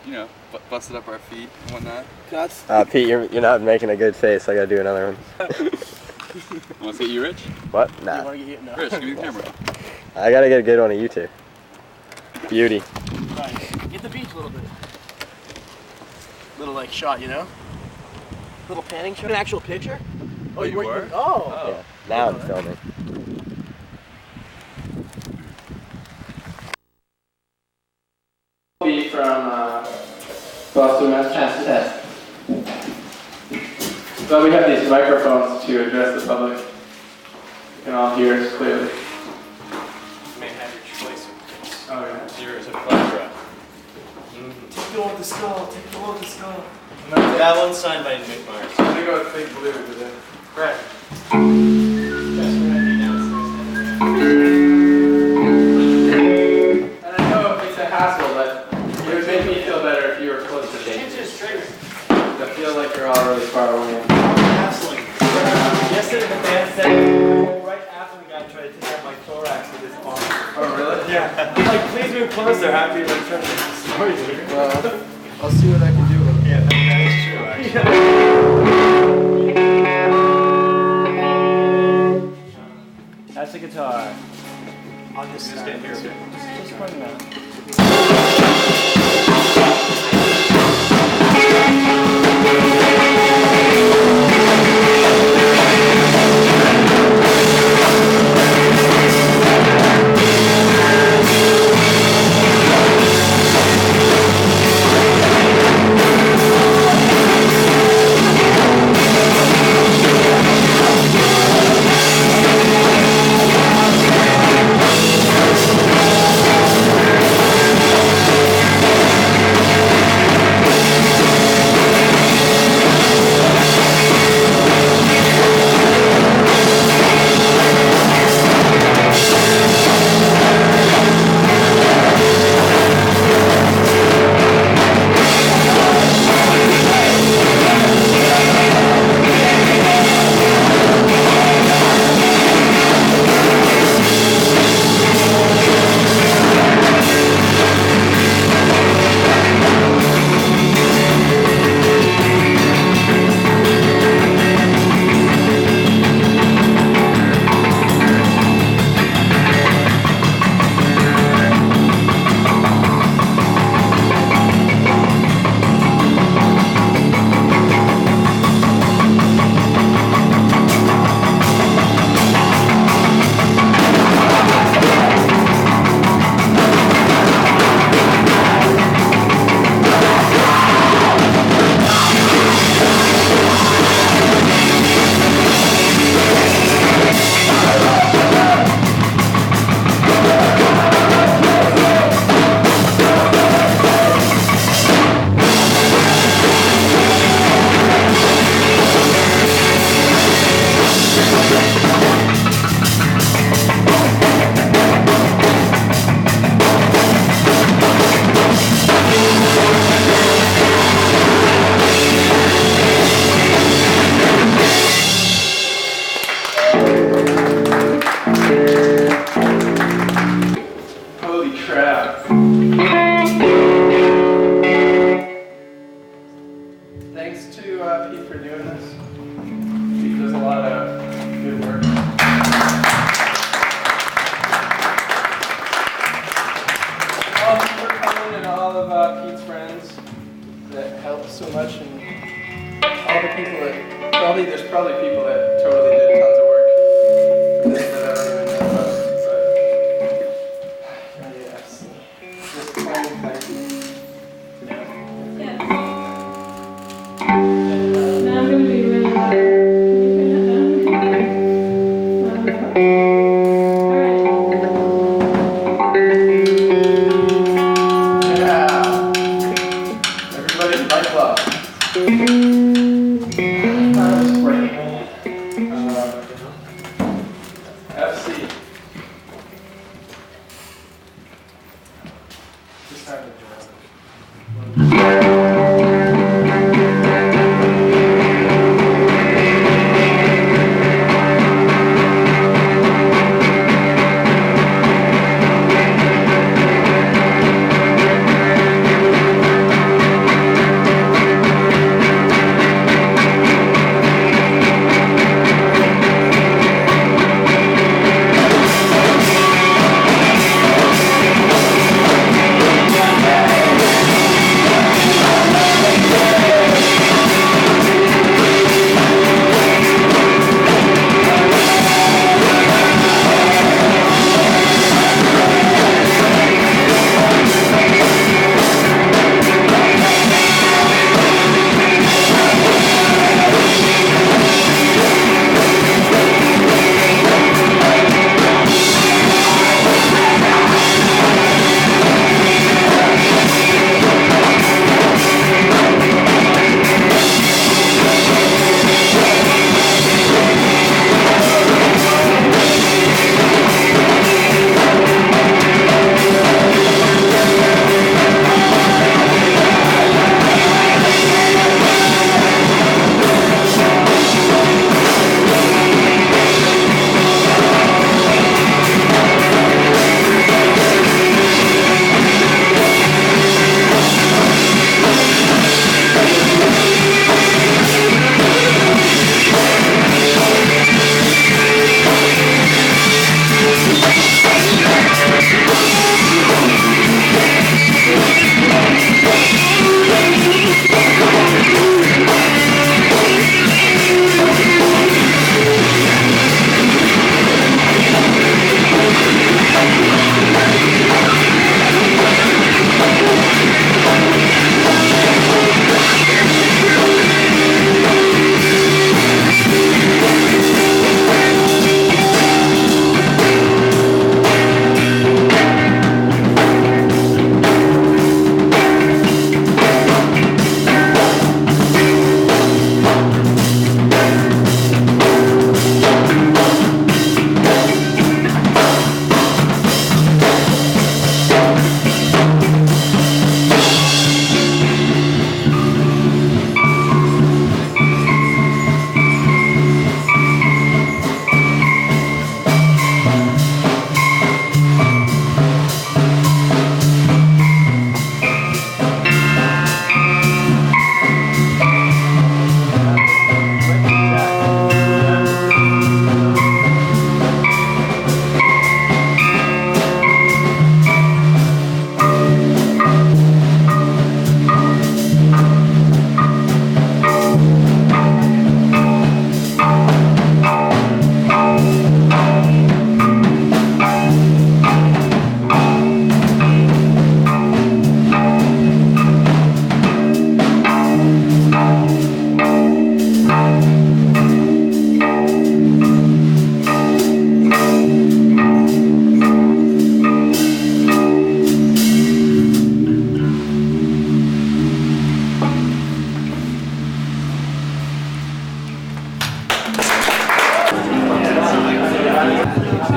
you know, busted up our feet and whatnot. Pete, you're not making a good face. I gotta do another one. Want to get you Rich? What? Nah. You want to get no. Rich, give me the camera. I gotta get a good one of you two. Beauty. Right. Get the beach a little bit. Little like shot, you know? Little panning shot. An actual picture? Oh, you were? Oh. Yeah. Now I'm filming. Be from Boston, Massachusetts. So we have these microphones to address the public. You can all hear us clearly. You may have your choice of this. Oh yeah. Here is a flash drive. Take the one with the skull. Take the one with the skull. That one's signed by Nick Myers. I'm gonna go with Big Blue today. Correct. And I know it's a hassle, but it would make me feel better if you were close to me. I feel like you're all really far away. Yesterday the band said right after the guy tried to take out my thorax with his arm. Oh really? Yeah. I'm like, please move closer after you like trying to destroy you. Well, I'll see what I can do. Yeah, that is true actually. That's the guitar. I'll just get here. Just point it out. Thanks to Pete for doing this. Pete does a lot of good work. All of you for coming and all of Pete's friends that helped so much, and all the people that there's probably people that totally did tons of work for this that I don't even know about. But yes, just plain thank you. Now I'm going to be really loud. Can you turn that down? Yeah. Everybody fight love. That was great.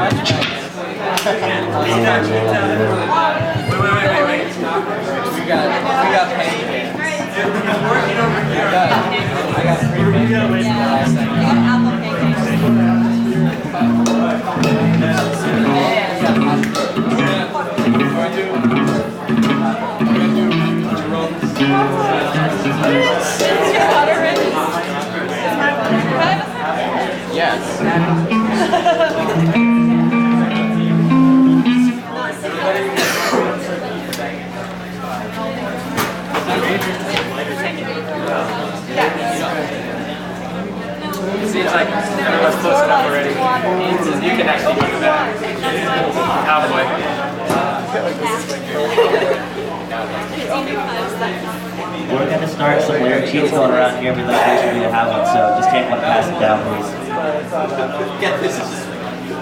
We got pancakes. I got 3 pancakes last night. I got apple pancakes. Is your butter rich? Is my butter good? Yes. It seems like everyone's close enough already. You can actually go to that. Cowboy. We're going to start some lyric sheets going around here. We'd like each of you to have one, so just take one and pass it down, please.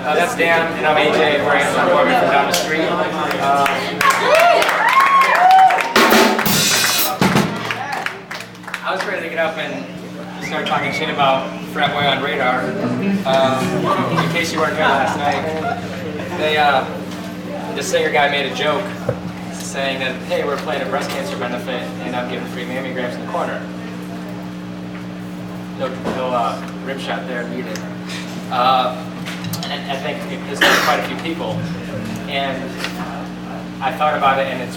That's Dan, and I'm AJ. We're Anton Bordman from down the street. I was ready to get up and start talking shit about Frat Boy on Radar. In case you weren't here last night, the singer guy made a joke saying that, hey, we're playing a breast cancer benefit and I'm giving free mammograms in the corner. No rib shot there needed. And I think there's quite a few people. And I thought about it, and it was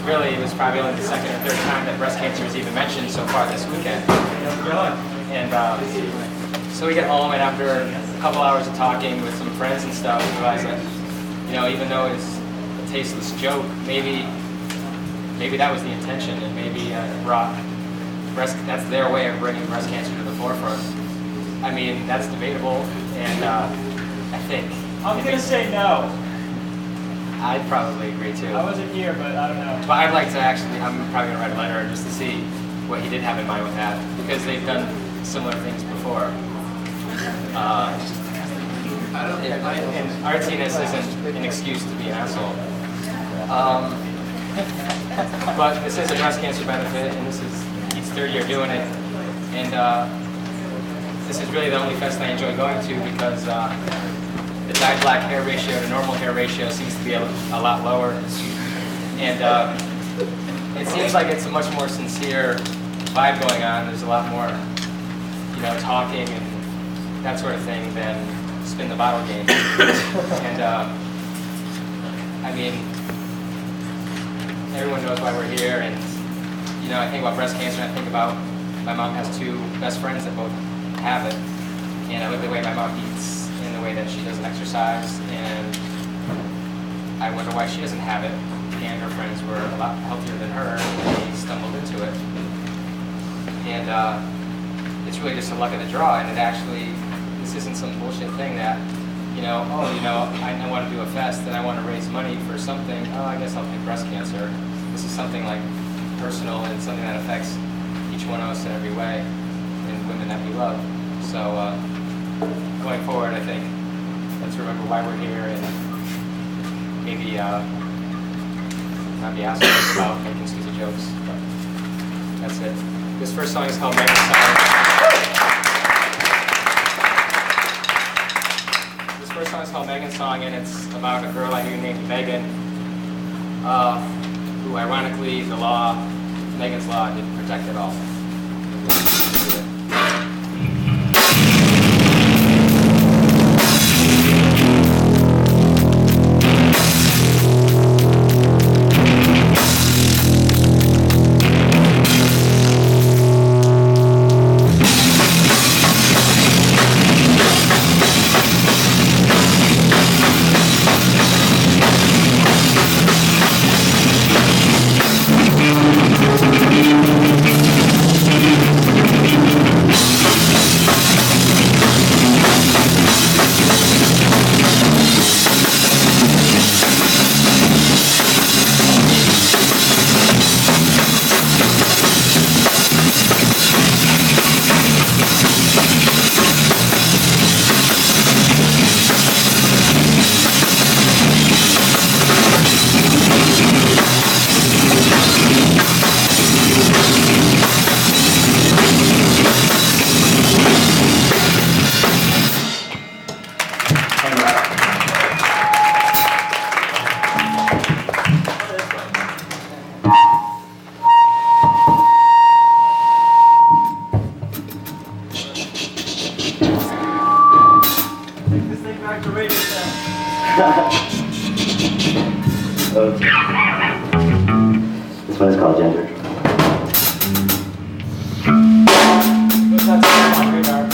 probably only the second or third time that breast cancer was even mentioned so far this weekend. And so we get home, and after a couple hours of talking with some friends and stuff, we realized that, even though it's a tasteless joke, maybe that was the intention, and maybe that's their way of bringing breast cancer to the forefront. I mean, that's debatable, and I think... I'm going to say no. I'd probably agree too. I wasn't here, but I don't know. But I'd like to I'm probably going to write a letter just to see what he did have in mind with that, because they've done similar things before. And artiness isn't an excuse to be an asshole. But this is a breast cancer benefit, and he's third year doing it. And this is really the only fest I enjoy going to, because the dyed black hair ratio to normal hair ratio seems to be a lot lower. And it seems like it's a much more sincere vibe going on. There's a lot more, talking and that sort of thing than spin the bottle game. And I mean, everyone knows why we're here. And I think about breast cancer, and I think about my mom has 2 best friends that both have it, and I look at the way my mom eats and the way that she doesn't exercise, and I wonder why she doesn't have it. And her friends were a lot healthier than her, and they stumbled into it. And it's really just a luck of the draw, and this isn't some bullshit thing that, I want to do a fest and I want to raise money for something. Oh, I guess I'll pick breast cancer. This is something like personal and something that affects each one of us in every way, and women that we love. So going forward, I think let's remember why we're here, and maybe not be assholes about making stupid jokes. But that's it. This first song is called Megan's Song. This first song is called Megan's Song, and it's about a girl I knew named Megan, who ironically Megan's Law didn't protect at all. Back to radio sound. Okay. This one is called Gender. That's on radar.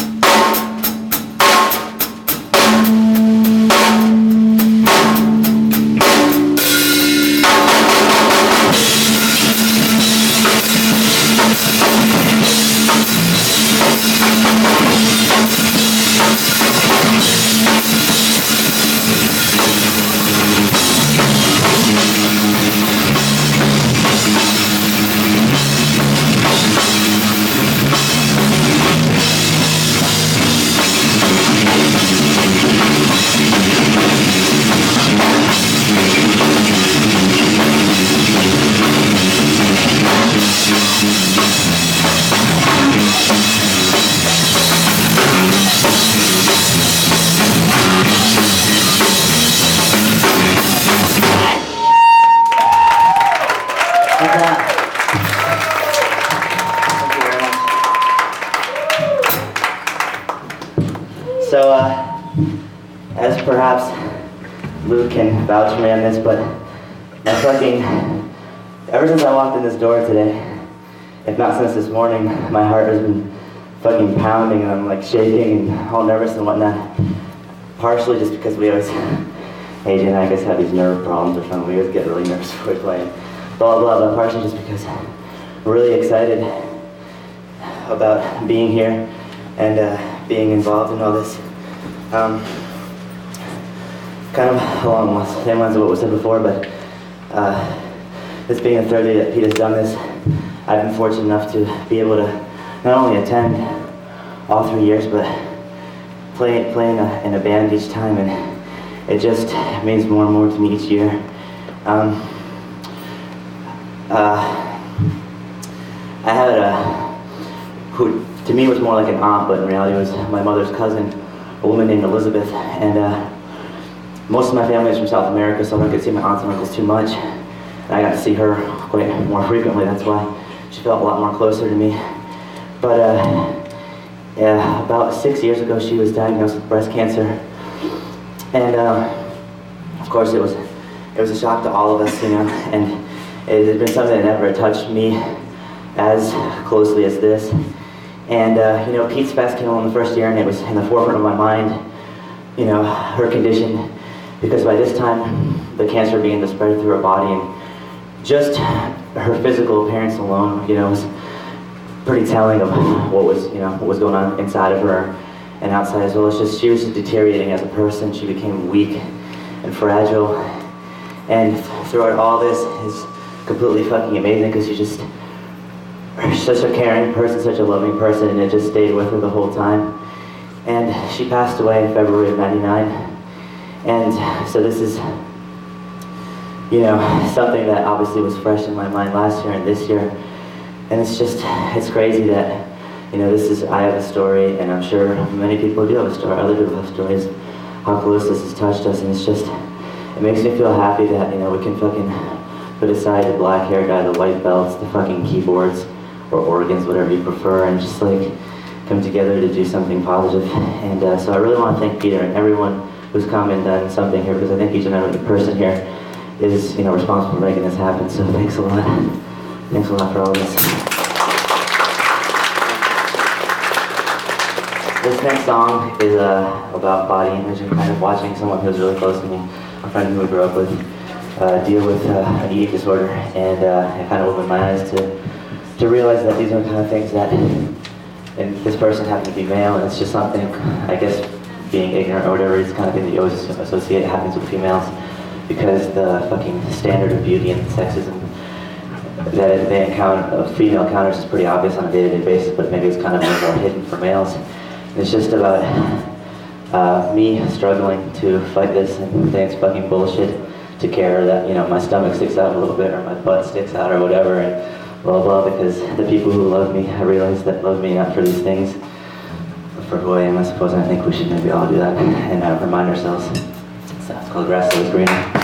So, as perhaps Luke can vouch for me on this, but ever since I walked in this door today, if not since this morning, my heart has been fucking pounding and I'm like shaking and all nervous and whatnot. Partially just because we always, AJ and I guess have these nerve problems or something. We always get really nervous before we're playing, blah, blah, but partially just because we're really excited about being here and being involved in all this. Kind of along the same lines of what was said before, but this being the third day that Pete has done this, I've been fortunate enough to be able to not only attend all 3 years, but play in a band each time, and it just means more and more to me each year. I had who to me was more like an aunt, but in reality was my mother's cousin, a woman named Elizabeth, and most of my family is from South America, so I don't get to see my aunts and uncles too much, and I got to see her quite more frequently. That's why she felt a lot more closer to me. But yeah, about 6 years ago, she was diagnosed with breast cancer, and of course it was a shock to all of us, you know, and it has been something that never touched me as closely as this. And you know, Pete's Fest came along the first year, and it was in the forefront of my mind, you know, her condition, because by this time the cancer began to spread through her body, and just her physical appearance alone, you know, was pretty telling of what was going on inside of her and outside as well. It's just she was just deteriorating as a person. She became weak and fragile, and throughout all this is completely fucking amazing because she's just such a caring person, such a loving person, and it just stayed with her the whole time. And she passed away in February of '99, and so this is, you know, something that obviously was fresh in my mind last year and this year, and it's crazy that, you know, I have a story, and I'm sure many people do have a story, other people have stories, how close this has touched us, and it makes me feel happy that, you know, we can fucking put aside the black hair guy, the white belts, the fucking keyboards, or organs, whatever you prefer, and just like come together to do something positive. And so I really want to thank Peter and everyone who's come and done something here, because I think each and every person here is, you know, responsible for making this happen. So thanks a lot. Thanks a lot for all this. This next song is about body image and kind of watching someone who's really close to me, a friend who I grew up with, deal with an eating disorder, and it kind of opened my eyes to realize that these are the kind of things that, and this person happened to be male, and it's just something, I guess, being ignorant or whatever, it's the kind of thing that you always associate happens with females, because the fucking standard of beauty and sexism that they encounter, female encounters, is pretty obvious on a day-to-day basis, but maybe it's kind of more hidden for males. And it's just about me struggling to fight this and think it's fucking bullshit to care that, you know, my stomach sticks out a little bit or my butt sticks out or whatever, and blah blah, because the people who love me, I realize that love me not for these things, but for who I am, I suppose. And I think we should maybe all do that and remind ourselves. So it's called Grass Is Greener.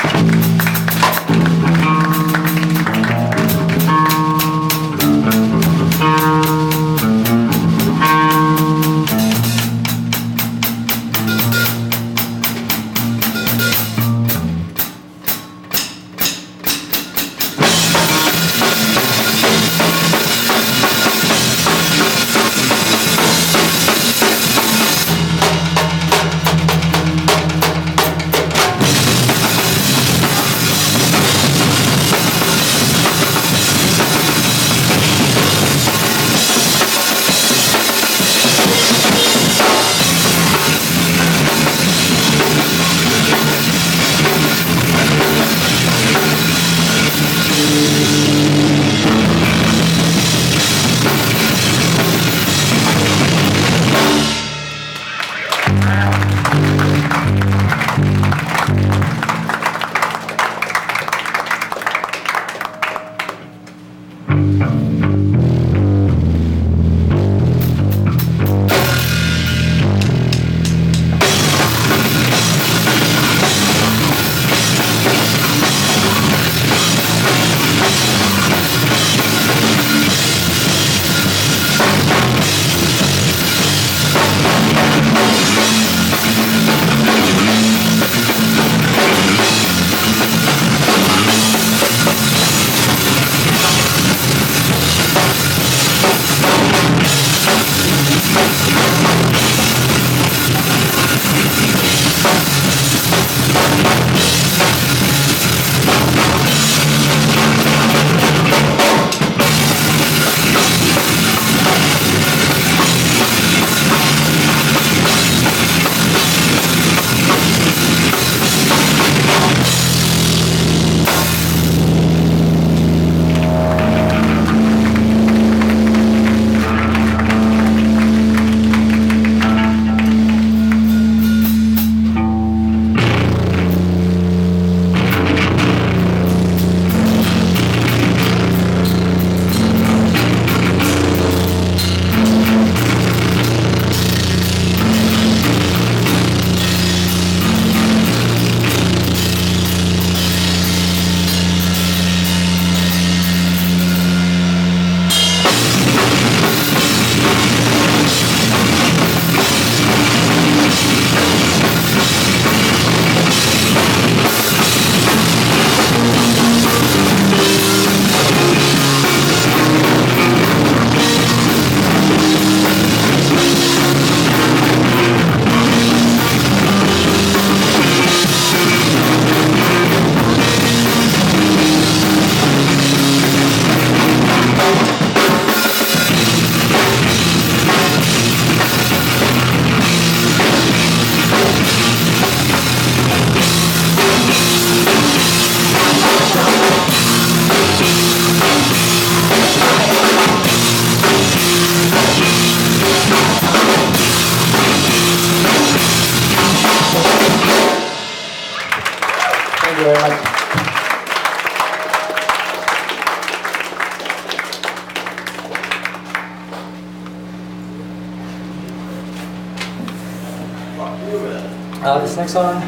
This next song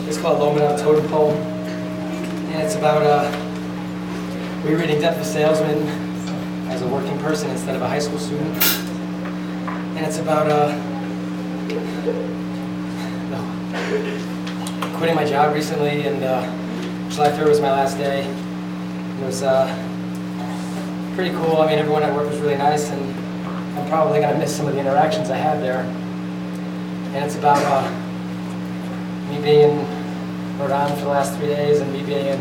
is called Loman on Totem Pole, and it's about rereading Death of a Salesman as a working person instead of a high school student. And it's about quitting my job recently, and July 3rd was my last day. It was pretty cool. I mean, everyone at work was really nice, and I'm probably going to miss some of the interactions I had there. And it's about me being in Rhode Island for the last 3 days, and me being in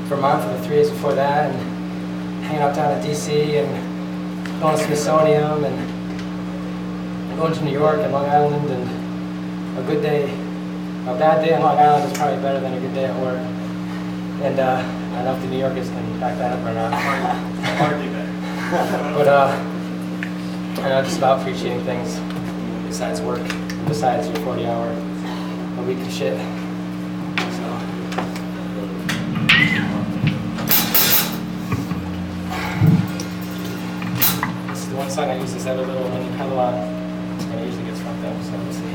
Vermont for the 3 days before that, and hanging out down in DC, and going to Smithsonian, and going to New York and Long Island. And a good day, a bad day in Long Island is probably better than a good day at work. And I don't know if the New Yorkers can back that up or not. Hardly better. But I know, just about appreciating things besides work, besides your 40-hour-a-week of shit. So. This is the one song I use this other little mini pedal on, and it usually gets fucked up, so let's see.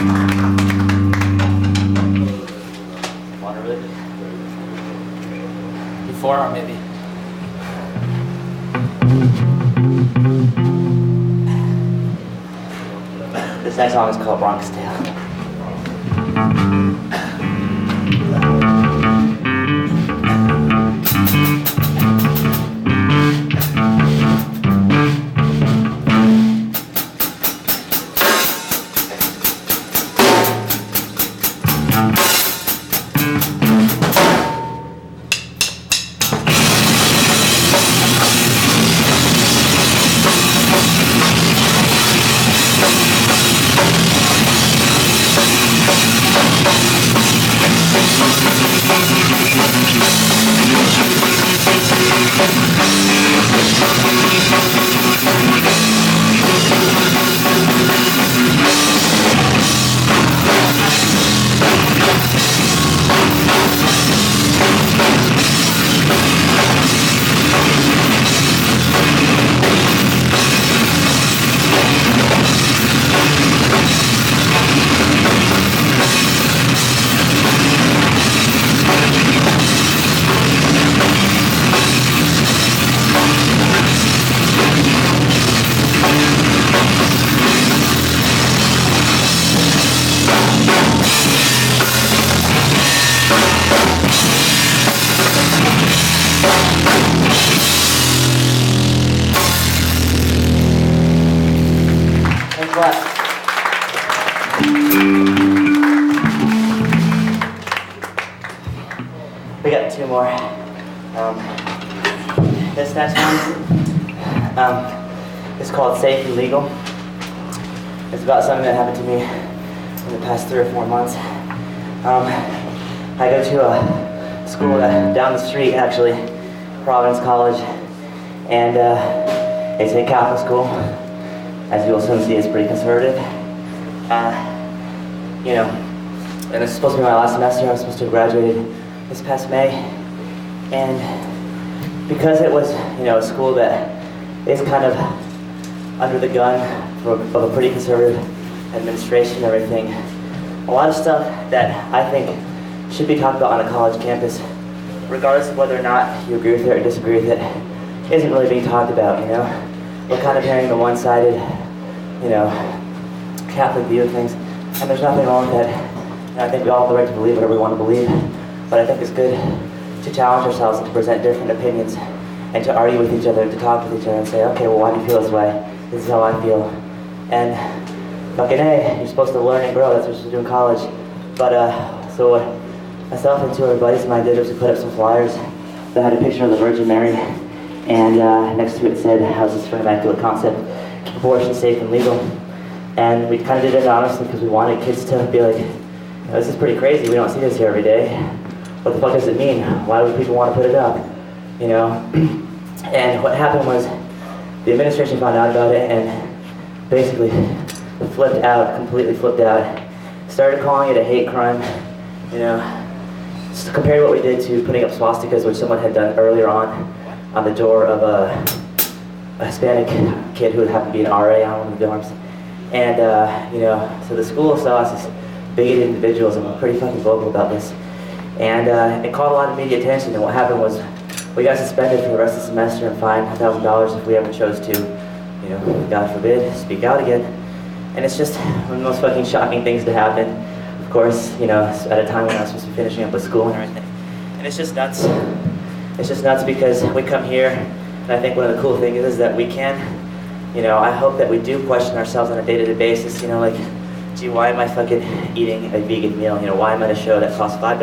Water really good? Your forearm, maybe. This next song is called Bronx Tale. We got two more. This next one is called Safe and Legal. It's about something that happened to me in the past 3 or 4 months. I go to a school down the street, actually, Providence College, and it's a Catholic school. As you will soon see, it's pretty conservative. You know, and it's supposed to be my last semester. I was supposed to have graduated this past May, and because it was, you know, a school that is kind of under the gun of a pretty conservative administration and everything, a lot of stuff that I think should be talked about on a college campus, regardless of whether or not you agree with it or disagree with it, isn't really being talked about, you know? We're kind of hearing the one-sided, you know, Catholic view of things, and there's nothing wrong with that. You know, I think we all have the right to believe whatever we want to believe, but I think it's good to challenge ourselves and to present different opinions and to argue with each other and to talk with each other and say, okay, well, why do you feel this way? This is how I feel. And fucking A, you're supposed to learn and grow. That's what you're supposed to do in college. But so what myself and 2 other buddies of mine did was we put up some flyers that had a picture of the Virgin Mary, and next to it said, how's this for an immaculate concept? Keep abortion safe and legal. And we kind of did it honestly because we wanted kids to be like, this is pretty crazy. We don't see this here every day. What the fuck does it mean? Why would people want to put it up? You know? And what happened was the administration found out about it and basically flipped out, completely flipped out. Started calling it a hate crime, you know? Just compared what we did to putting up swastikas, which someone had done earlier on the door of a Hispanic kid who happened to be an RA on one of the dorms. And, you know, so the school saw us as bigoted individuals, and we're pretty fucking vocal about this. And it caught a lot of media attention, and what happened was we got suspended for the rest of the semester and fined $1,000 if we ever chose to, you know, God forbid, speak out again. And it's just one of the most fucking shocking things to happen. Of course, you know, at a time when I was supposed to be finishing up with school and everything. And it's just nuts. It's just nuts because we come here, and I think one of the cool things is that we can, you know, I hope that we do question ourselves on a day-to-day basis, you know, like, gee, why am I fucking eating a vegan meal? You know, why am I at a show that costs $5,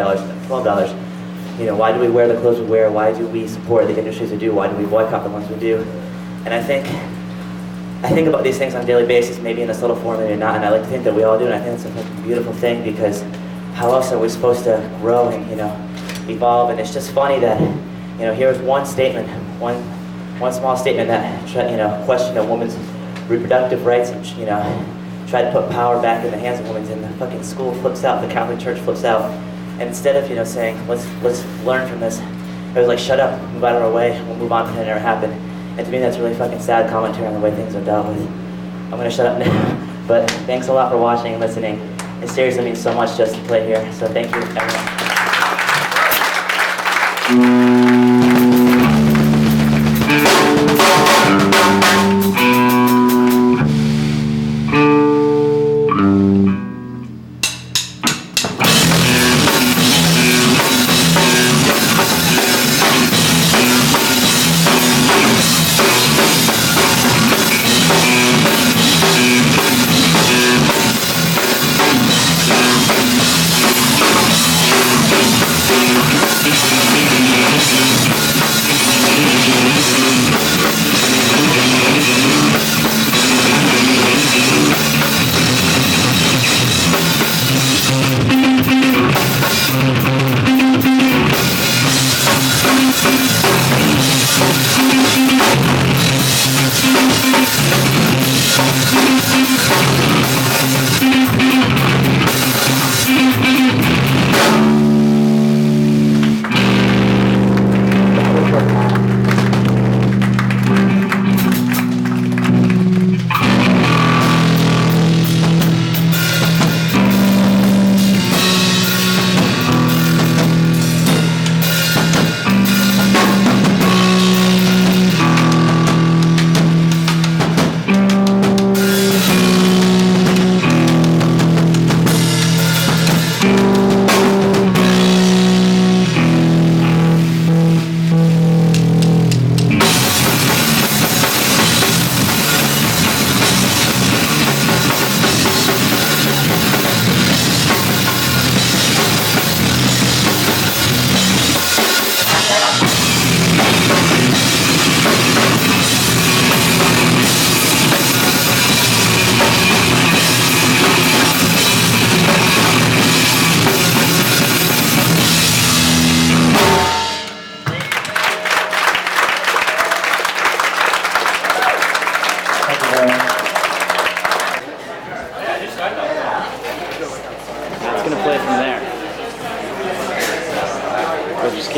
$12? You know, why do we wear the clothes we wear? Why do we support the industries we do? Why do we boycott the ones we do? And I think about these things on a daily basis, maybe in a subtle form, maybe not, and I like to think that we all do, and I think it's a fucking beautiful thing because how else are we supposed to grow and, you know, evolve? And it's just funny that, you know, here's one statement, one small statement that, you know, questioned a woman's reproductive rights and, you know, tried to put power back in the hands of women, and the fucking school flips out, the Catholic Church flips out. And instead of, you know, saying, let's learn from this, it was like, shut up, move out of our way, we'll move on pretend it never happened. And to me, that's really fucking sad commentary on the way things are dealt with. I'm gonna shut up now, but thanks a lot for watching and listening. It seriously means so much just to play here. So thank you, everyone.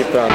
keep going.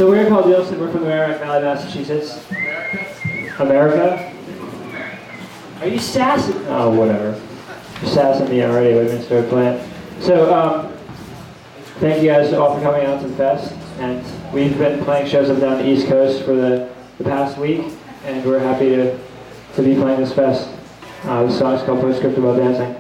So we're called Eulcid. We're from Merrimack Valley, Massachusetts. America? Are you sassing? Oh, whatever. You're sassing me already. We're going to start playing. So, thank you guys all for coming out to the fest. And we've been playing shows up down the East Coast for the past week, and we're happy to be playing this fest. This song's called Postscript About Dancing.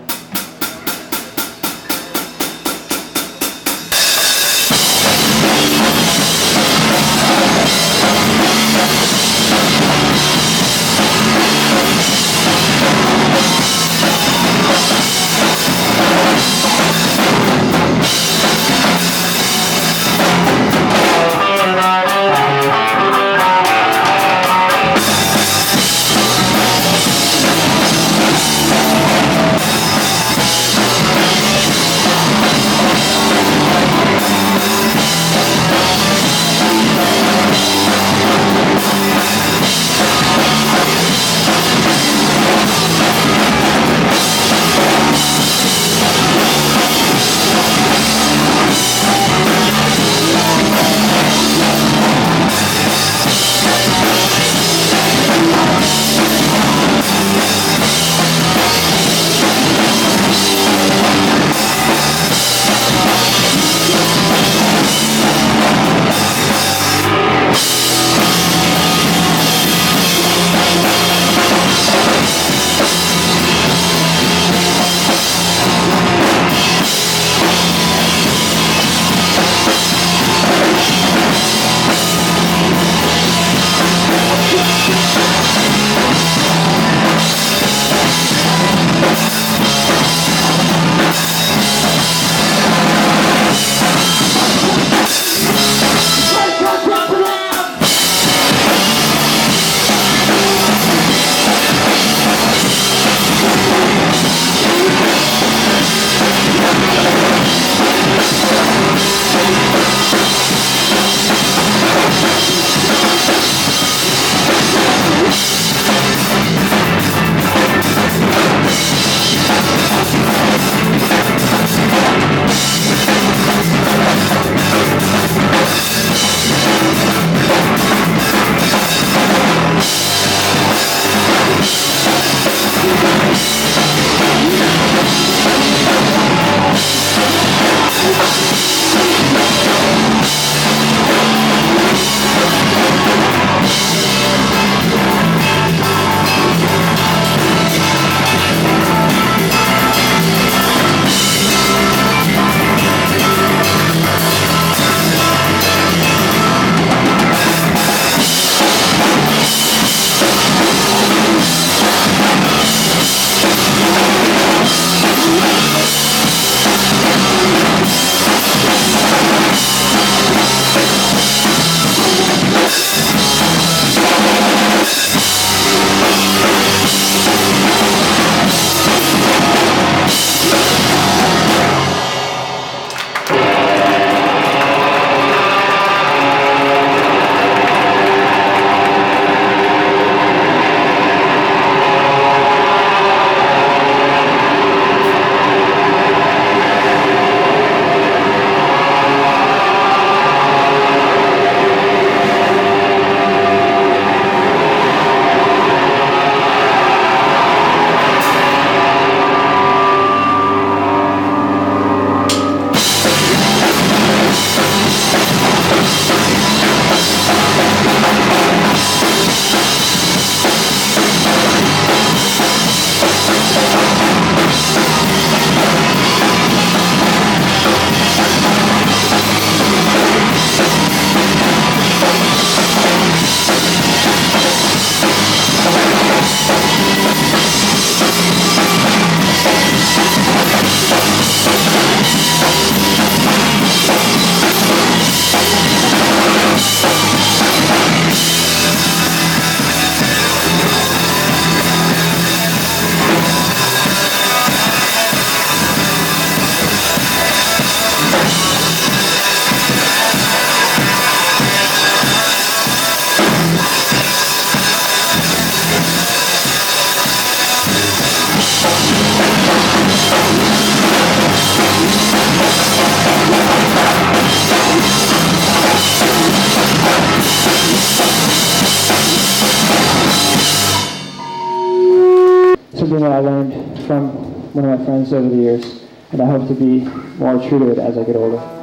one of my friends over the years, and I hope to be more true to it as I get older.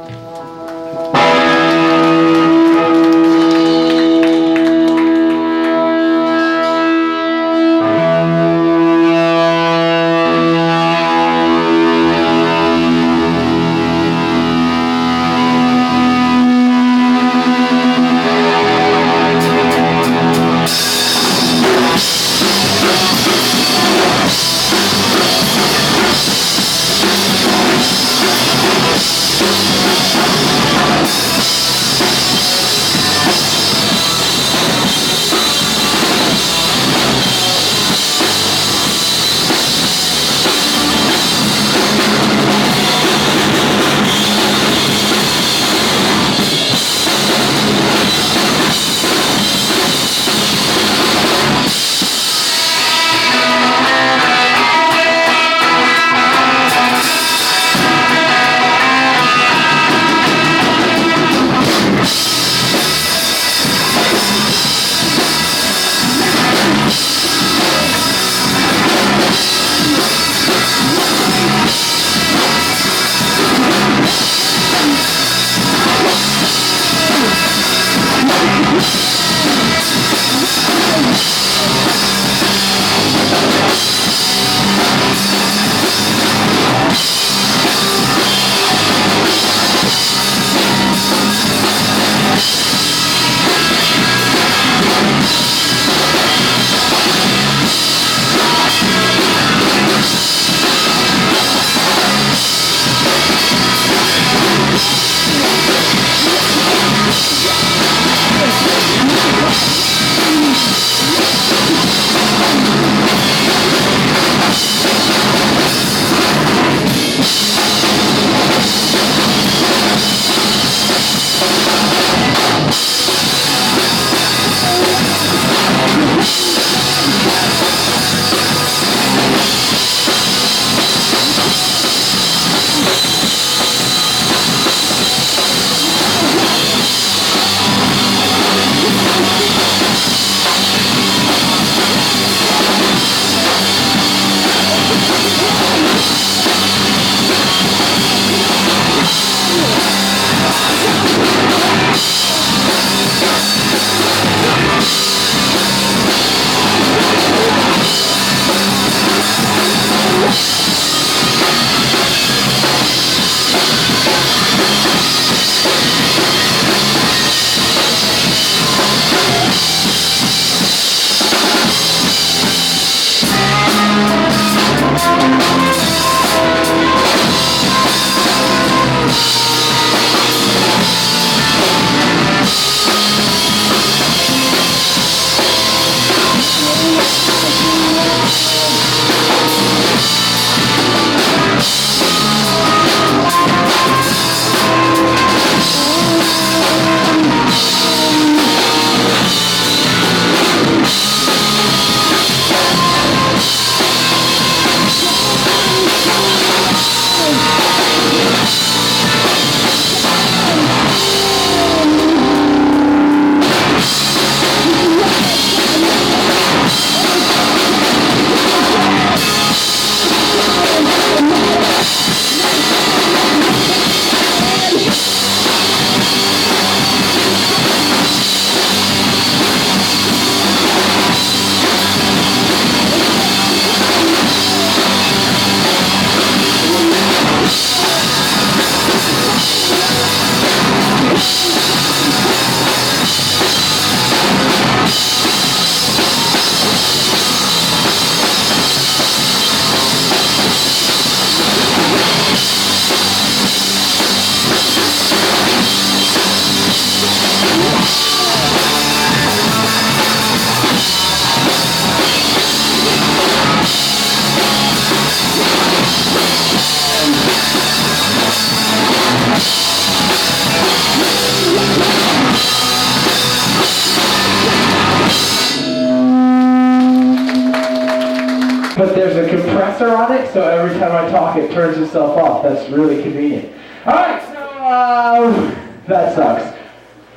but there's a compressor on it, so every time I talk, it turns itself off. That's really convenient. All right, so that sucks.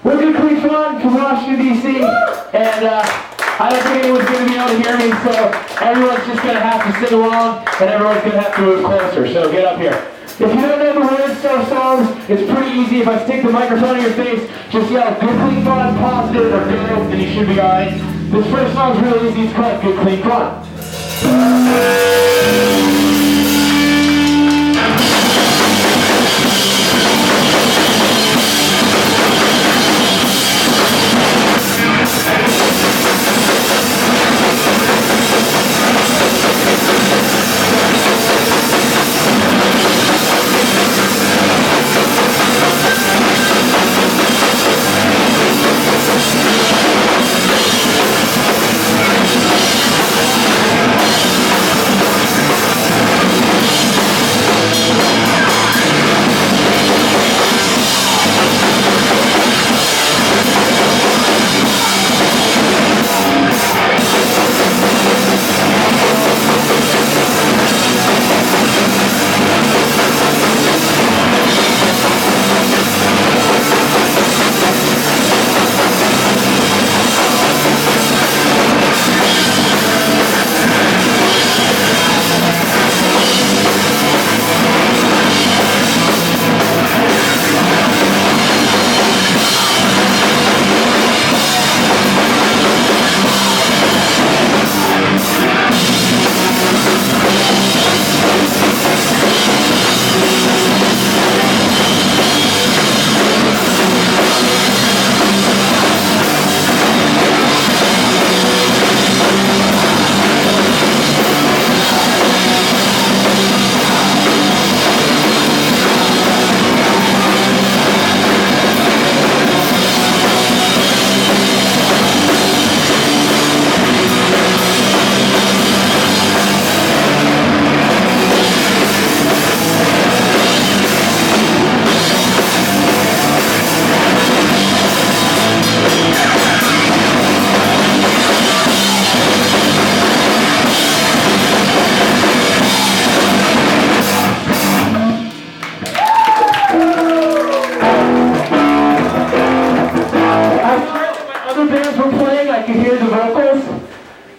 We're Good Queen Fun from Washington, D.C., and I don't think anyone's going to be able to hear me, so everyone's just going to have to sing along, and everyone's going to have to move closer, so get up here. If you don't know the words to our songs, it's pretty easy. If I stick the microphone in your face, just yell good, clean, fun, positive, or go, and you should be alright. This first song's really easy. It's called Good, Clean, Fun.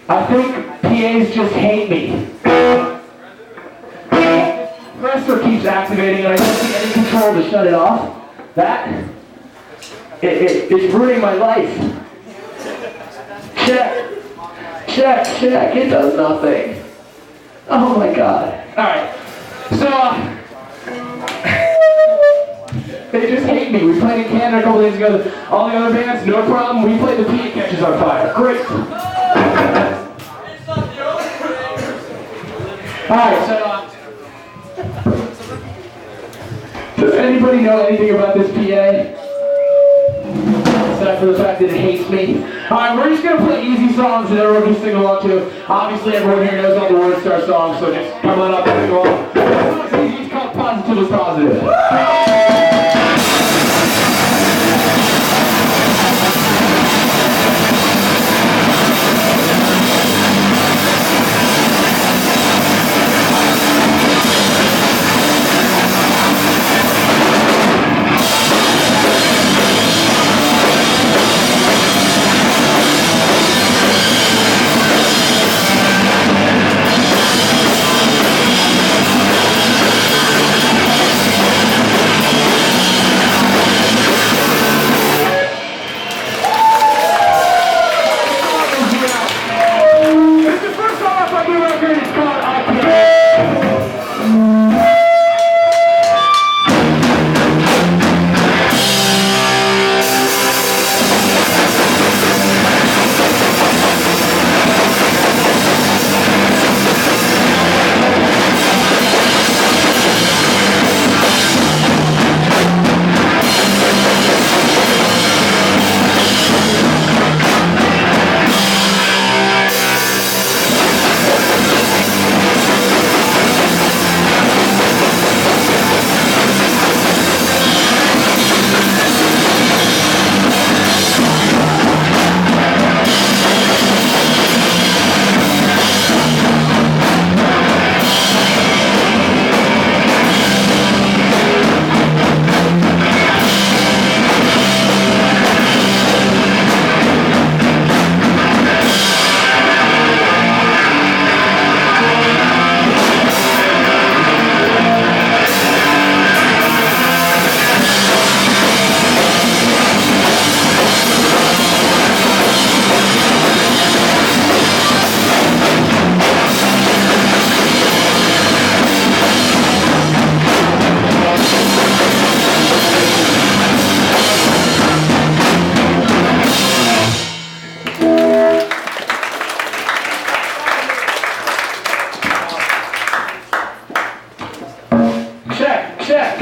I think PAs just hate me. Compressor keeps activating and I don't see any control to shut it off. It's ruining my life. Check, it does nothing. Oh my god. Alright, so they just hate me. We played in Canada a couple days ago. All the other bands, no problem. We played the PA Catches on Fire. Great. Alright, so does anybody know anything about this PA? Except for the fact that it hates me. Alright, we're just going to play easy songs that everyone can sing along to. Obviously everyone here knows all the words to our songs, so just come on up and sing along. This song's easy, it's called Positive is Positive.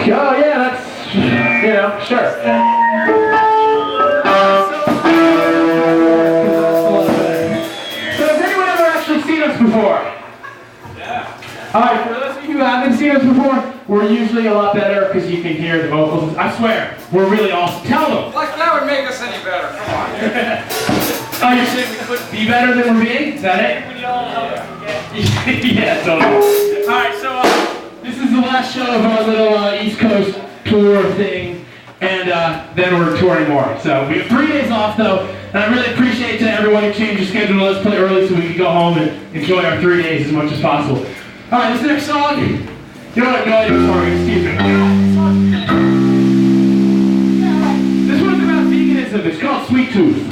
Oh yeah, that's, you know, sure. So has anyone ever actually seen us before? Yeah. Alright, for those of you who haven't seen us before, we're usually a lot better because you can hear the vocals. I swear, we're really awesome. Tell them! Like that would make us any better, come on. Oh, you're saying we couldn't be better than we're being? Is that it? Yeah, totally. Alright, so this is the last show of our little East Coast tour thing, and then we're touring more. So we have 3 days off though, and I really appreciate everyone who changed your schedule to let us play early so we can go home and enjoy our 3 days as much as possible. Alright, this next song, you know what, no idea, sorry, excuse me. This one's about veganism, it's called Sweet Tooth.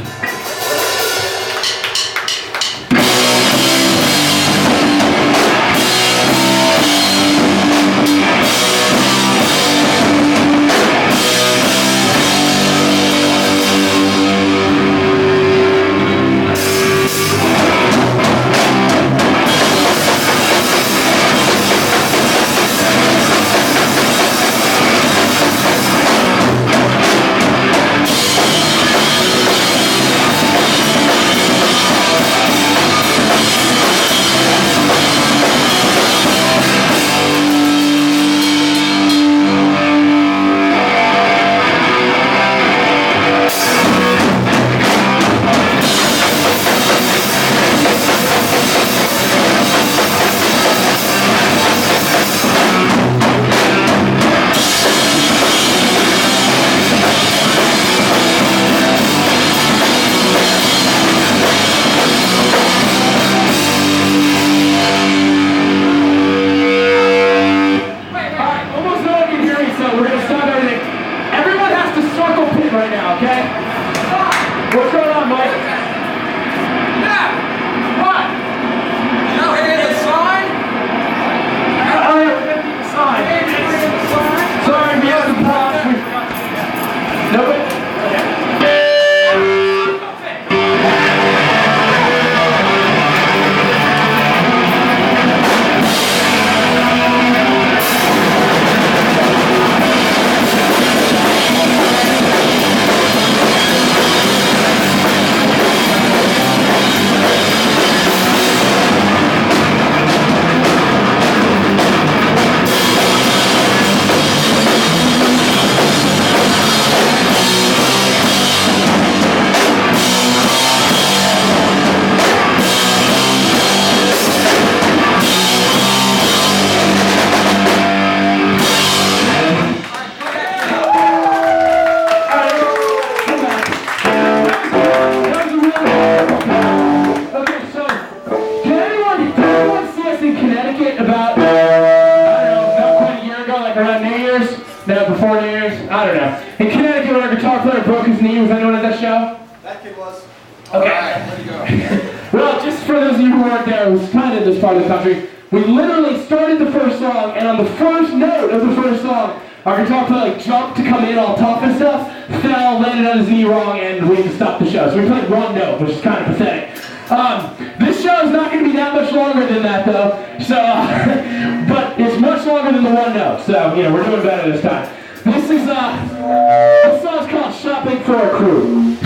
We literally started the first song, and on the first note of the first song, our guitar player like jumped to come in all tough and stuff, fell, landed on his knee wrong, and we had to stop the show. So we played one note, which is kind of pathetic. This show is not going to be that much longer than that, though. So, but it's much longer than the one note. So, you know, we're doing better this time. This is this song's called "Shopping for a Crew."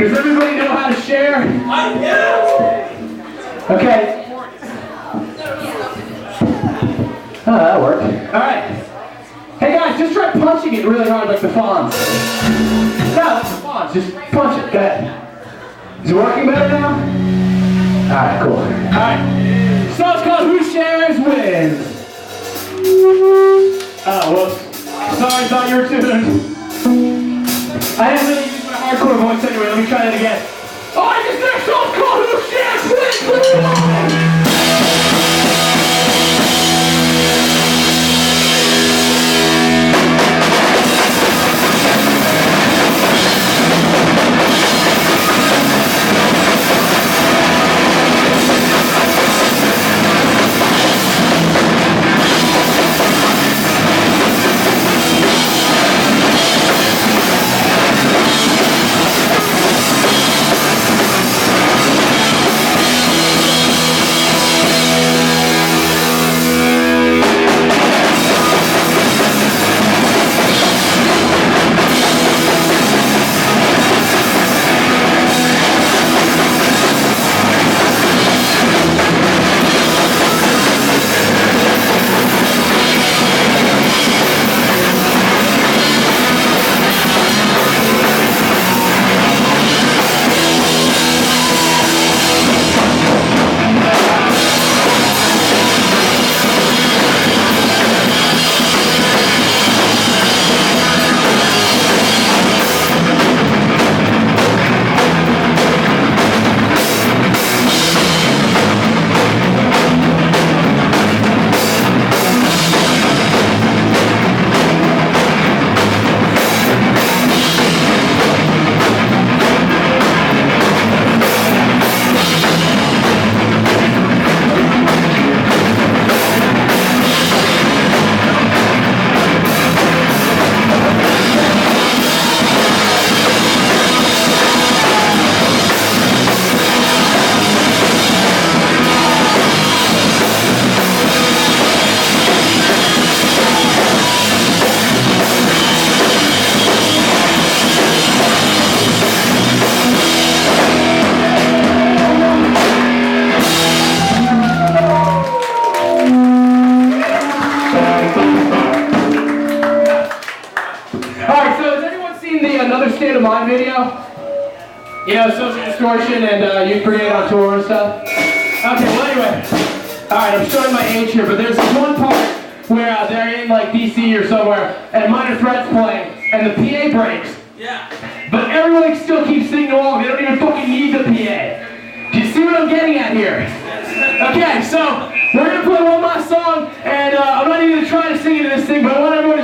Does everybody know how to share? I do! Okay. Oh, that'll work. Alright. Hey guys, just try punching it really hard like the Fonz. No, like the Fonz. Just punch it. Go ahead. Is it working better now? Alright, cool. Alright. So it's called Who Shares Wins. Oh, whoops. Sorry, I thought you were tuned. I didn't really use my hardcore voice anyway. Let me try that again. Alright, this next song's called Who Shares Wins. You know, social distortion and Youth Brigade on tour and stuff. Okay, well anyway, alright, I'm showing my age here, but there's this one part where they're in like DC or somewhere, and Minor Threat's playing, and the PA breaks. Yeah. But everyone still keeps singing along, they don't even fucking need the PA. Do you see what I'm getting at here? Okay, so we're gonna play one last song, and I'm not even gonna try to sing into this thing, but I want everyone